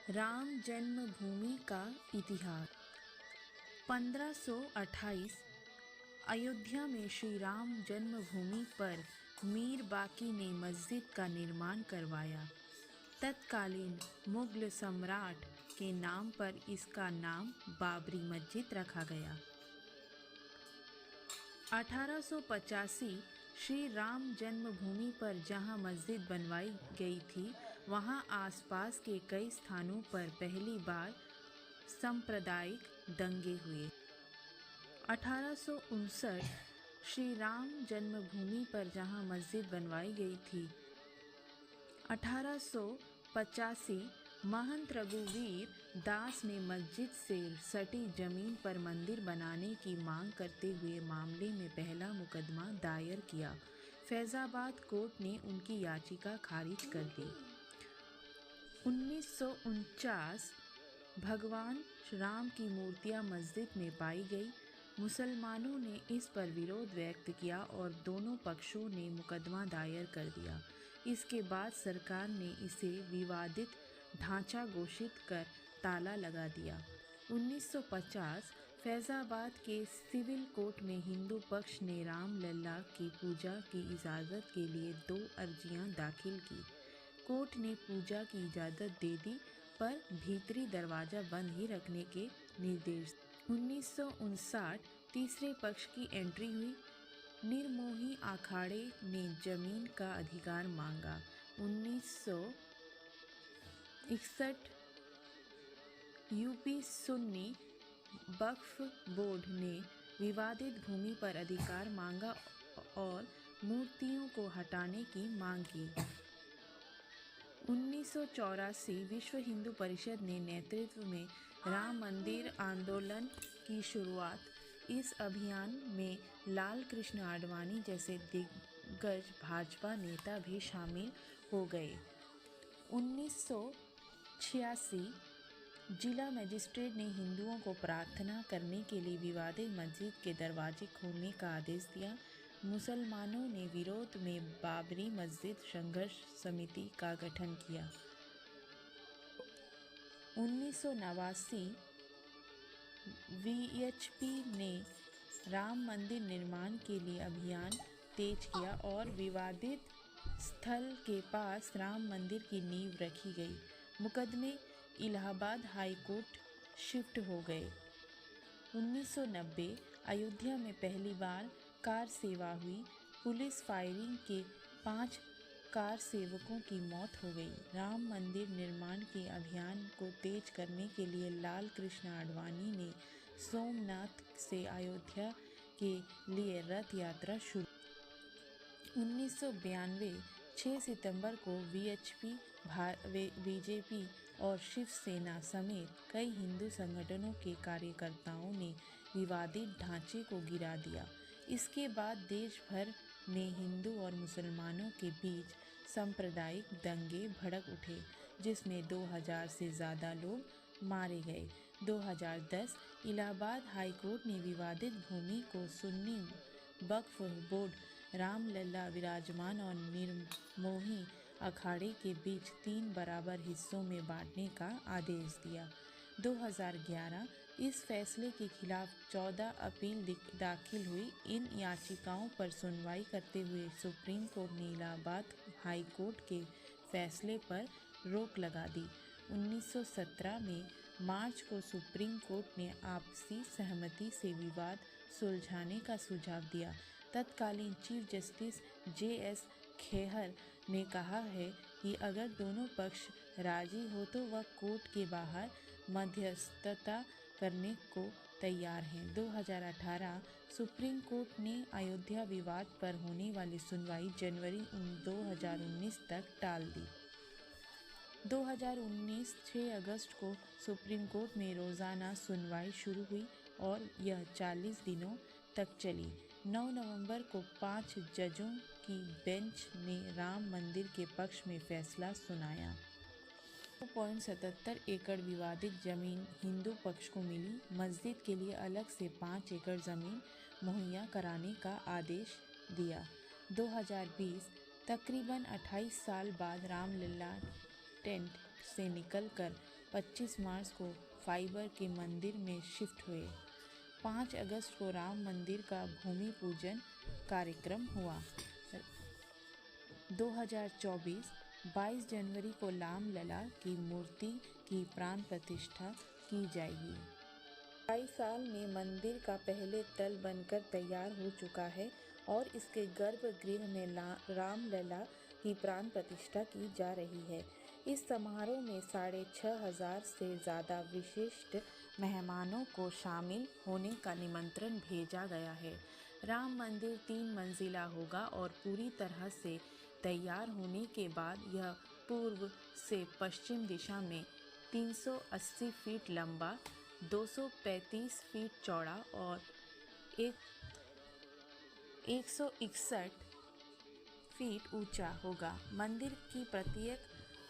राम जन्मभूमि का इतिहास। 1528 अयोध्या में श्री राम जन्मभूमि पर मीर बाकी ने मस्जिद का निर्माण करवाया। तत्कालीन मुगल सम्राट के नाम पर इसका नाम बाबरी मस्जिद रखा गया। 1885 श्री राम जन्मभूमि पर जहां मस्जिद बनवाई गई थी, वहां आसपास के कई स्थानों पर पहली बार सांप्रदायिक दंगे हुए। 1859 श्री राम जन्मभूमि पर जहां मस्जिद बनवाई गई थी, 1885 महंत रघुवीर दास ने मस्जिद से सटी जमीन पर मंदिर बनाने की मांग करते हुए मामले में पहला मुकदमा दायर किया। फैजाबाद कोर्ट ने उनकी याचिका खारिज कर दी। 1949 भगवान राम की मूर्तियां मस्जिद में पाई गई। मुसलमानों ने इस पर विरोध व्यक्त किया और दोनों पक्षों ने मुकदमा दायर कर दिया। इसके बाद सरकार ने इसे विवादित ढांचा घोषित कर ताला लगा दिया। 1950 फैजाबाद के सिविल कोर्ट में हिंदू पक्ष ने रामलला की पूजा की इजाज़त के लिए 2 अर्जियां दाखिल की। कोर्ट ने पूजा की इजाज़त दे दी, पर भीतरी दरवाज़ा बंद ही रखने के निर्देश। 1959 तीसरे पक्ष की एंट्री हुई। निर्मोही अखाड़े ने जमीन का अधिकार मांगा। 1961 यूपी सुन्नी वक्फ बोर्ड ने विवादित भूमि पर अधिकार मांगा और मूर्तियों को हटाने की मांग की। 1984 विश्व हिंदू परिषद ने नेतृत्व में राम मंदिर आंदोलन की शुरुआत। इस अभियान में लाल कृष्ण आडवाणी जैसे दिग्गज भाजपा नेता भी शामिल हो गए। 1986 जिला मजिस्ट्रेट ने हिंदुओं को प्रार्थना करने के लिए विवादित मस्जिद के दरवाजे खोलने का आदेश दिया। मुसलमानों ने विरोध में बाबरी मस्जिद संघर्ष समिति का गठन किया। 1989 वीएचपी ने राम मंदिर निर्माण के लिए अभियान तेज किया और विवादित स्थल के पास राम मंदिर की नींव रखी गई। मुकदमे इलाहाबाद हाई कोर्ट शिफ्ट हो गए। 1990 अयोध्या में पहली बार कार सेवा हुई। पुलिस फायरिंग के 5 कार सेवकों की मौत हो गई। राम मंदिर निर्माण के अभियान को तेज करने के लिए लाल कृष्ण आडवाणी ने सोमनाथ से अयोध्या के लिए रथ यात्रा शुरू। 1992 6 सितंबर को वीएचपी, बीजेपी और शिवसेना समेत कई हिंदू संगठनों के कार्यकर्ताओं ने विवादित ढांचे को गिरा दिया। इसके बाद देश भर में हिंदू और मुसलमानों के बीच सांप्रदायिक दंगे भड़क उठे, जिसमें 2000 से ज़्यादा लोग मारे गए। 2010 इलाहाबाद हाई कोर्ट ने विवादित भूमि को सुन्नी वक्फ बोर्ड, रामलला विराजमान और निर्मोही अखाड़े के बीच 3 बराबर हिस्सों में बांटने का आदेश दिया। 2011 इस फैसले के खिलाफ 14 अपील दाखिल हुई। इन याचिकाओं पर सुनवाई करते हुए सुप्रीम कोर्ट ने इलाहाबाद हाई कोर्ट के फैसले पर रोक लगा दी। 1917 में मार्च को सुप्रीम कोर्ट ने आपसी सहमति से विवाद सुलझाने का सुझाव दिया। तत्कालीन चीफ जस्टिस JS खेहर ने कहा है कि अगर दोनों पक्ष राजी हो तो वह कोर्ट के बाहर मध्यस्थता करने को तैयार हैं। 2018 सुप्रीम कोर्ट ने अयोध्या विवाद पर होने वाली सुनवाई जनवरी 2019 तक टाल दी। 2019 6 अगस्त को सुप्रीम कोर्ट में रोज़ाना सुनवाई शुरू हुई और यह 40 दिनों तक चली। 9 नवंबर को 5 जजों की बेंच ने राम मंदिर के पक्ष में फैसला सुनाया। 2.77 एकड़ विवादित जमीन हिंदू पक्ष को मिली। मस्जिद के लिए अलग से 5 एकड़ जमीन मुहैया कराने का आदेश दिया। 2020 तकरीबन 28 साल बाद रामलला टेंट से निकलकर 25 मार्च को फाइबर के मंदिर में शिफ्ट हुए। 5 अगस्त को राम मंदिर का भूमि पूजन कार्यक्रम हुआ। 2024 22 जनवरी को राम लला की मूर्ति की प्राण प्रतिष्ठा की जाएगी। 22 साल में मंदिर का पहले तल बनकर तैयार हो चुका है और इसके गर्भगृह में राम लला की प्राण प्रतिष्ठा की जा रही है। इस समारोह में 6,500 से ज़्यादा विशिष्ट मेहमानों को शामिल होने का निमंत्रण भेजा गया है। राम मंदिर 3 मंजिला होगा और पूरी तरह से तैयार होने के बाद यह पूर्व से पश्चिम दिशा में 380 फीट लंबा, 235 फीट चौड़ा और 161 फीट ऊंचा होगा। मंदिर की प्रत्येक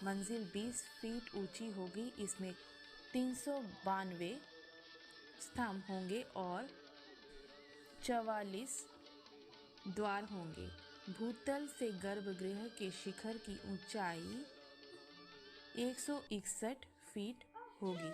मंजिल 20 फीट ऊंची होगी। इसमें 392 स्तंभ होंगे और 44 द्वार होंगे। भूतल से गर्भगृह के शिखर की ऊंचाई 161 फीट होगी।